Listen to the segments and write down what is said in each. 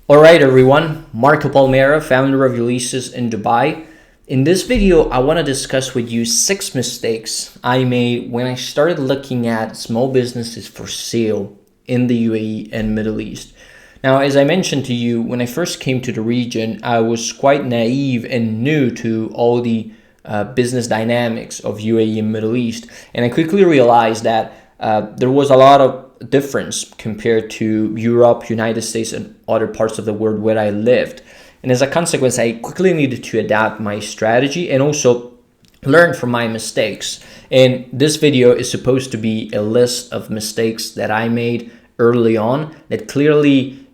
Alright everyone, Marco Palmera, founder of Ulysses in Dubai. In this video, I want to discuss with you 6 mistakes I made when I started looking at small businesses for sale in the UAE and Middle East. Now, as I mentioned to you, when I first came to the region, I was quite naive and new to all the business dynamics of UAE and Middle East. And I quickly realized that there was a lot of difference compared to Europe, United States, and other parts of the world where I lived. And as a consequence, I quickly needed to adapt my strategy and also learn from my mistakes. And this video is supposed to be a list of mistakes that I made early on that clearly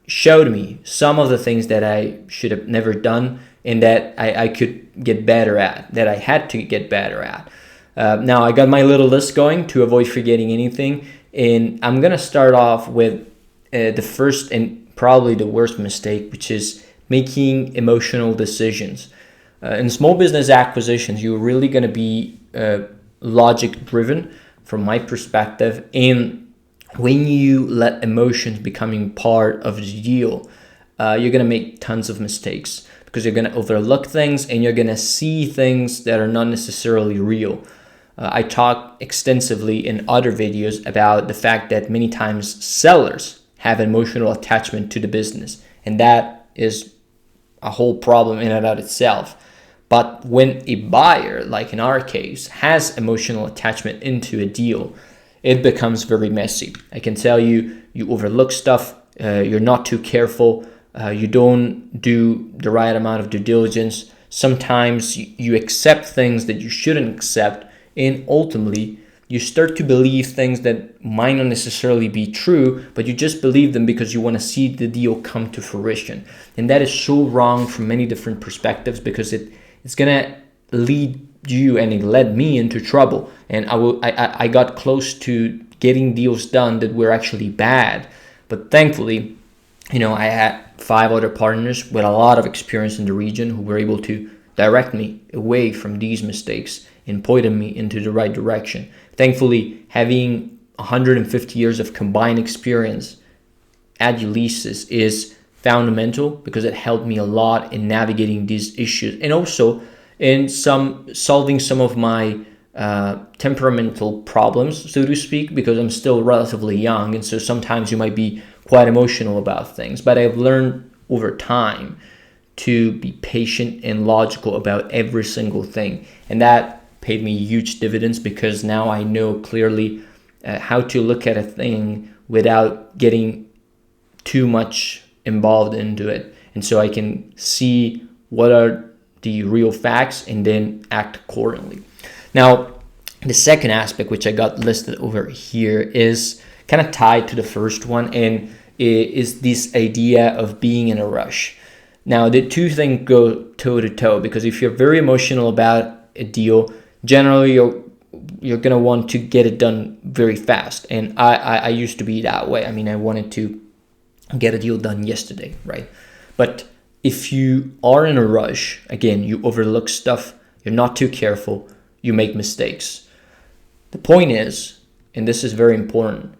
showed me some of the things that I should have never done and that I could get better at, that I had to get better at. Now, I got my little list going to avoid forgetting anything. And I'm going to start off with the first and probably the worst mistake, which is making emotional decisions. In small business acquisitions, you're really going to be logic driven from my perspective. And when you let emotions becoming part of the deal, you're going to make tons of mistakes because you're going to overlook things and you're going to see things that are not necessarily real. I talk extensively in other videos about the fact that many times sellers have emotional attachment to the business, and that is a whole problem in and of itself. But when a buyer, like in our case, has emotional attachment into a deal, it becomes very messy. I can tell you, you overlook stuff, you're not too careful, you don't do the right amount of due diligence. Sometimes you accept things that you shouldn't accept. And ultimately, you start to believe things that might not necessarily be true, but you just believe them because you want to see the deal come to fruition. And that is so wrong from many different perspectives because it's going to lead you, and it led me into trouble. And I got close to getting deals done that were actually bad. But thankfully, I had 5 other partners with a lot of experience in the region who were able to direct me away from these mistakes and pointed me into the right direction. Thankfully, having 150 years of combined experience at Ulysses is fundamental because it helped me a lot in navigating these issues and also in solving some of my temperamental problems, so to speak, because I'm still relatively young, and so sometimes you might be quite emotional about things. But I've learned over time to be patient and logical about every single thing, and that paid me huge dividends because now I know clearly how to look at a thing without getting too much involved into it. And so I can see what are the real facts and then act accordingly. Now, the second aspect, which I got listed over here, is kind of tied to the first one, and is this idea of being in a rush. Now, the two things go toe to toe because if you're very emotional about a deal, generally you're going to want to get it done very fast. And I used to be that way. I mean, I wanted to get a deal done yesterday, right? But if you are in a rush, again, you overlook stuff, you're not too careful, you make mistakes. The point is, and this is very important,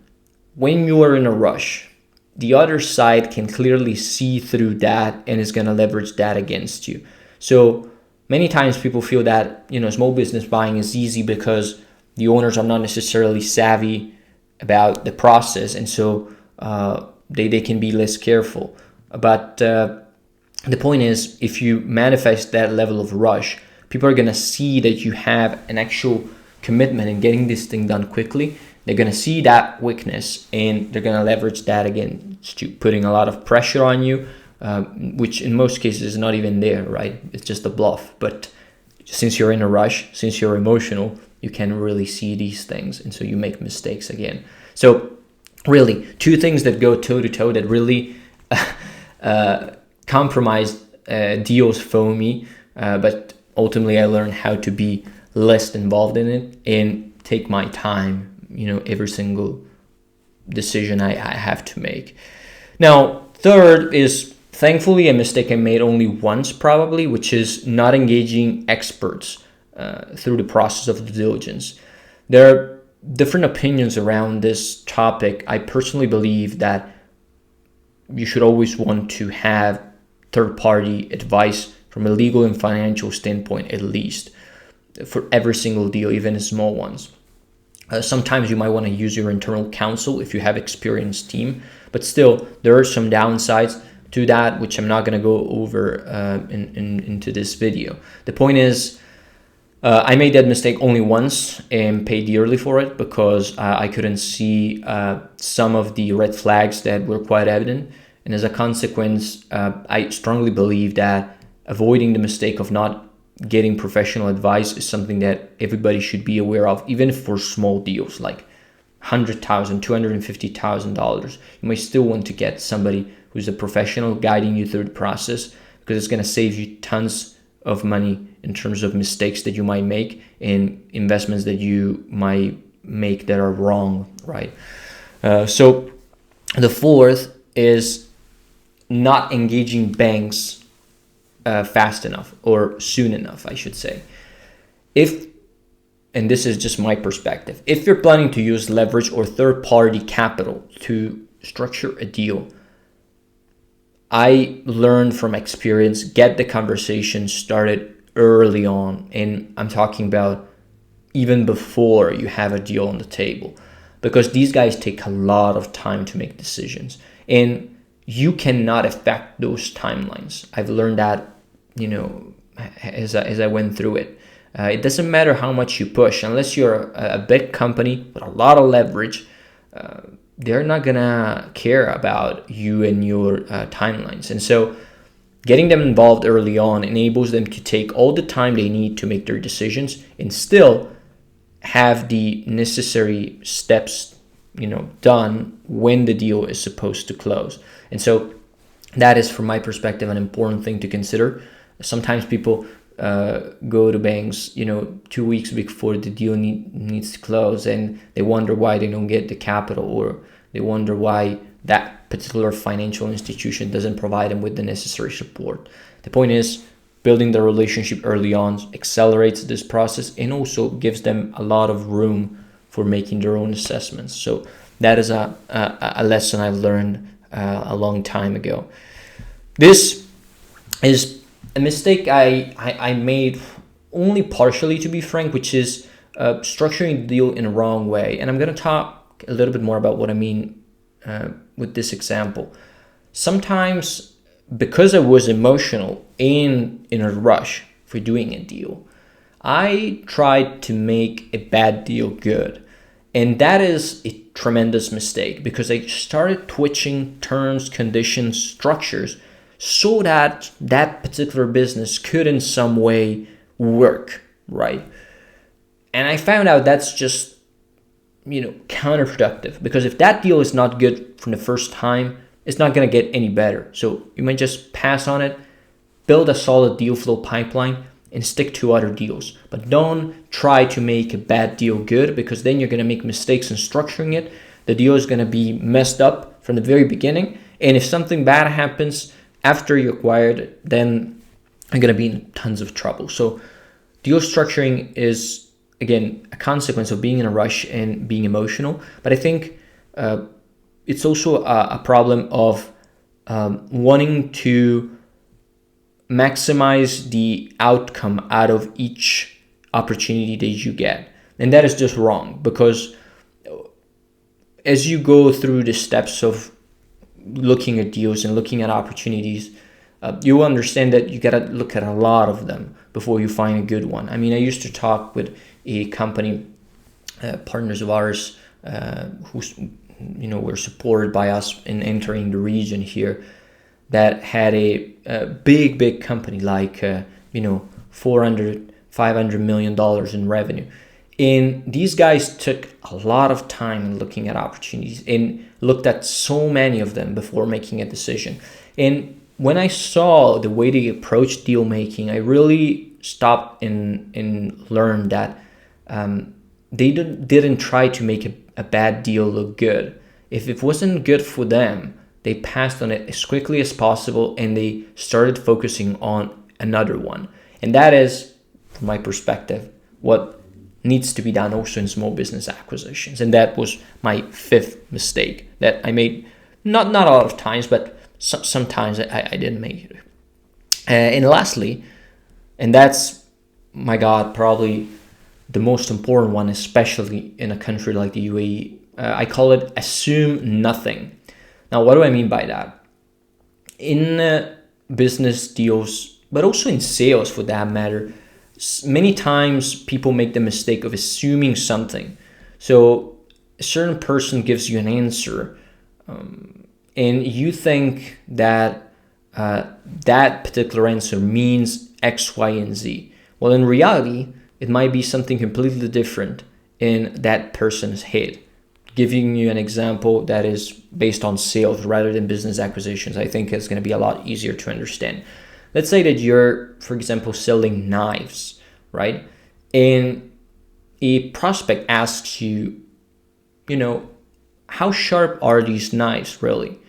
when you are in a rush, the other side can clearly see through that and is going to leverage that against you. So many times people feel that, small business buying is easy because the owners are not necessarily savvy about the process, and so they can be less careful. But the point is, if you manifest that level of rush, people are going to see that you have an actual commitment in getting this thing done quickly. They're going to see that weakness and they're going to leverage that against you, putting a lot of pressure on you, which in most cases is not even there, right? It's just a bluff. But since you're in a rush, since you're emotional, you can really see these things. And so you make mistakes again. So really, 2 things that go toe to toe that really compromised deals for me. But ultimately, I learned how to be less involved in it and take my time, every single decision I have to make. Now, third is thankfully a mistake I made only once probably, which is not engaging experts through the process of due diligence. There are different opinions around this topic. I personally believe that you should always want to have third-party advice from a legal and financial standpoint, at least for every single deal, even small ones. Sometimes you might want to use your internal counsel if you have experienced team, but still there are some downsides to that, which I'm not going to go over into this video. The point is, I made that mistake only once and paid dearly for it because I couldn't see some of the red flags that were quite evident. And as a consequence, I strongly believe that avoiding the mistake of not getting professional advice is something that everybody should be aware of, even for small deals like $100,000, $250,000. You might still want to get somebody who's a professional guiding you through the process, because it's going to save you tons of money in terms of mistakes that you might make and investments that you might make that are wrong, right? So the fourth is not engaging banks fast enough, or soon enough, I should say. And this is just my perspective, if you're planning to use leverage or third-party capital to structure a deal, I learned from experience, get the conversation started early on. And I'm talking about even before you have a deal on the table, because these guys take a lot of time to make decisions and you cannot affect those timelines. I've learned that, as I went through it. It doesn't matter how much you push, unless you're a big company with a lot of leverage, they're not gonna care about you and your timelines. And so getting them involved early on enables them to take all the time they need to make their decisions and still have the necessary steps, done when the deal is supposed to close. And so that is, from my perspective, an important thing to consider. Sometimes people go to banks, 2 weeks before the deal needs to close, and they wonder why they don't get the capital, or they wonder why that particular financial institution doesn't provide them with the necessary support. The point is, building the relationship early on accelerates this process and also gives them a lot of room for making their own assessments. So that is a lesson I've learned a long time ago. This is a mistake I made only partially, to be frank, which is structuring the deal in the wrong way. And I'm going to talk a little bit more about what I mean with this example. Sometimes, because I was emotional and in a rush for doing a deal, I tried to make a bad deal good. And that is a tremendous mistake, because I started twitching terms, conditions, structures, so that that particular business could in some way work, right? And I found out that's just, counterproductive, because if that deal is not good from the first time, it's not going to get any better. So you might just pass on it, build a solid deal flow pipeline, and stick to other deals. But don't try to make a bad deal good, because then you're going to make mistakes in structuring it. The deal is going to be messed up from the very beginning. And if something bad happens after you acquired it, then you're going to be in tons of trouble. So deal structuring is, again, a consequence of being in a rush and being emotional. But I think it's also a problem of wanting to maximize the outcome out of each opportunity that you get. And that is just wrong, because as you go through the steps of looking at deals and looking at opportunities, you will understand that you got to look at a lot of them before you find a good one. I mean, I used to talk with a company, partners of ours, who were supported by us in entering the region here, that had a big company, like 400, $500 million in revenue. And these guys took a lot of time in looking at opportunities and looked at so many of them before making a decision. And when I saw the way they approached deal making, I really stopped and learned that they didn't try to make a bad deal look good. If it wasn't good for them, they passed on it as quickly as possible and they started focusing on another one. And that is, from my perspective, what needs to be done also in small business acquisitions. And that was my fifth mistake that I made, not a lot of times, but sometimes I didn't make it. And lastly, and that's, my God, probably the most important one, especially in a country like the UAE, I call it assume nothing. Now, what do I mean by that? In business deals, but also in sales for that matter, many times people make the mistake of assuming something. So a certain person gives you an answer, and you think that that particular answer means X, Y, and Z. Well, in reality, it might be something completely different in that person's head. Giving you an example that is based on sales rather than business acquisitions, I think is going to be a lot easier to understand. Let's say that you're, for example, selling knives, right? And a prospect asks you, how sharp are these knives really?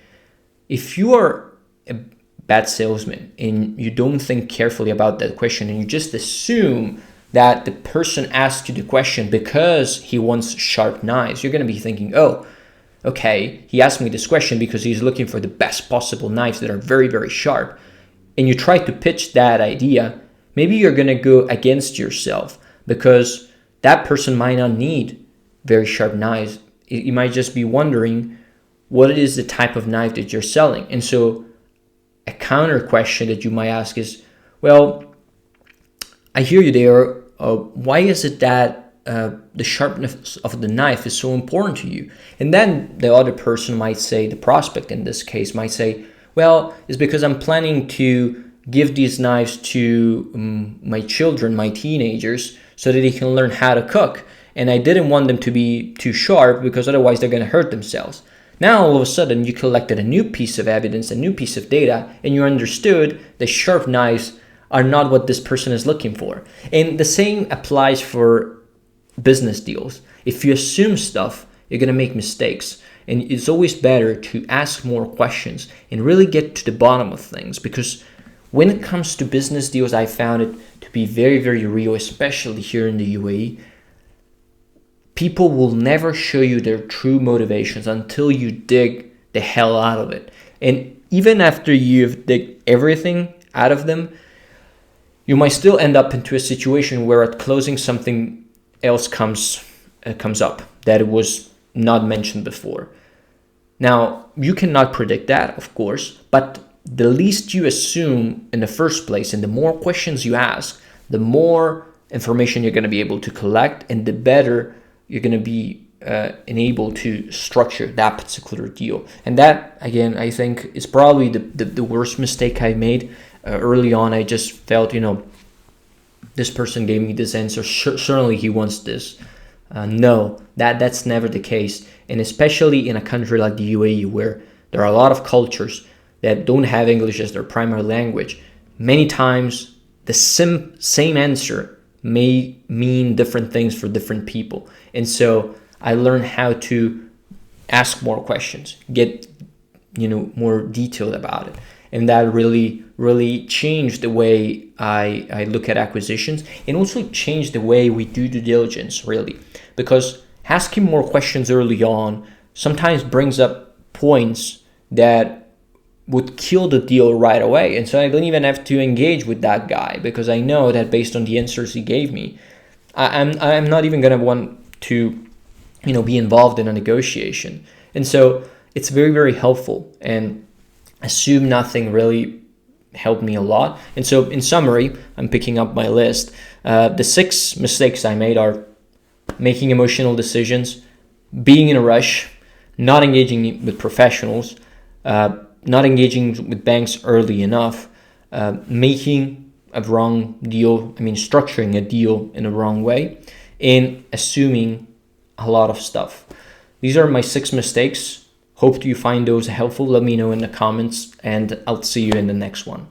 If you are a bad salesman and you don't think carefully about that question and you just assume that the person asked you the question because he wants sharp knives, you're going to be thinking, oh, okay, he asked me this question because he's looking for the best possible knives that are very, very sharp. And you try to pitch that idea, maybe you're going to go against yourself because that person might not need very sharp knives. You might just be wondering what is the type of knife that you're selling. And so a counter question that you might ask is, well, I hear you there. Why is it that the sharpness of the knife is so important to you? And then the other person might say, the prospect in this case might say, well, it's because I'm planning to give these knives to my children, my teenagers, so that they can learn how to cook. And I didn't want them to be too sharp because otherwise they're going to hurt themselves. Now, all of a sudden, you collected a new piece of evidence, a new piece of data, and you understood that sharp knives are not what this person is looking for. And the same applies for business deals. If you assume stuff, you're going to make mistakes. And it's always better to ask more questions and really get to the bottom of things. Because when it comes to business deals, I found it to be very, very real, especially here in the UAE. People will never show you their true motivations until you dig the hell out of it. And even after you've dig everything out of them, you might still end up into a situation where at closing something else comes up that was not mentioned before. Now, you cannot predict that, of course, but the least you assume in the first place and the more questions you ask, the more information you're going to be able to collect and the better you're going to be enabled to structure that particular deal. And that, again, I think is probably the worst mistake I made. Early on, I just felt, this person gave me this answer. Certainly he wants this. No, that's never the case. And especially in a country like the UAE, where there are a lot of cultures that don't have English as their primary language, many times the same answer may mean different things for different people. And so I learned how to ask more questions, get more detailed about it. And that really, really changed the way I look at acquisitions and also changed the way we do due diligence, really. Because asking more questions early on sometimes brings up points that would kill the deal right away. And so I don't even have to engage with that guy because I know that based on the answers he gave me, I'm not even going to want to, be involved in a negotiation. And so it's very, very helpful. And assume nothing really helped me a lot. And so in summary, I'm picking up my list. The 6 mistakes I made are making emotional decisions, being in a rush, not engaging with professionals, not engaging with banks early enough, making a wrong deal, structuring a deal in a wrong way, and assuming a lot of stuff. These are my 6 mistakes. Hope you find those helpful. Let me know in the comments, and I'll see you in the next one.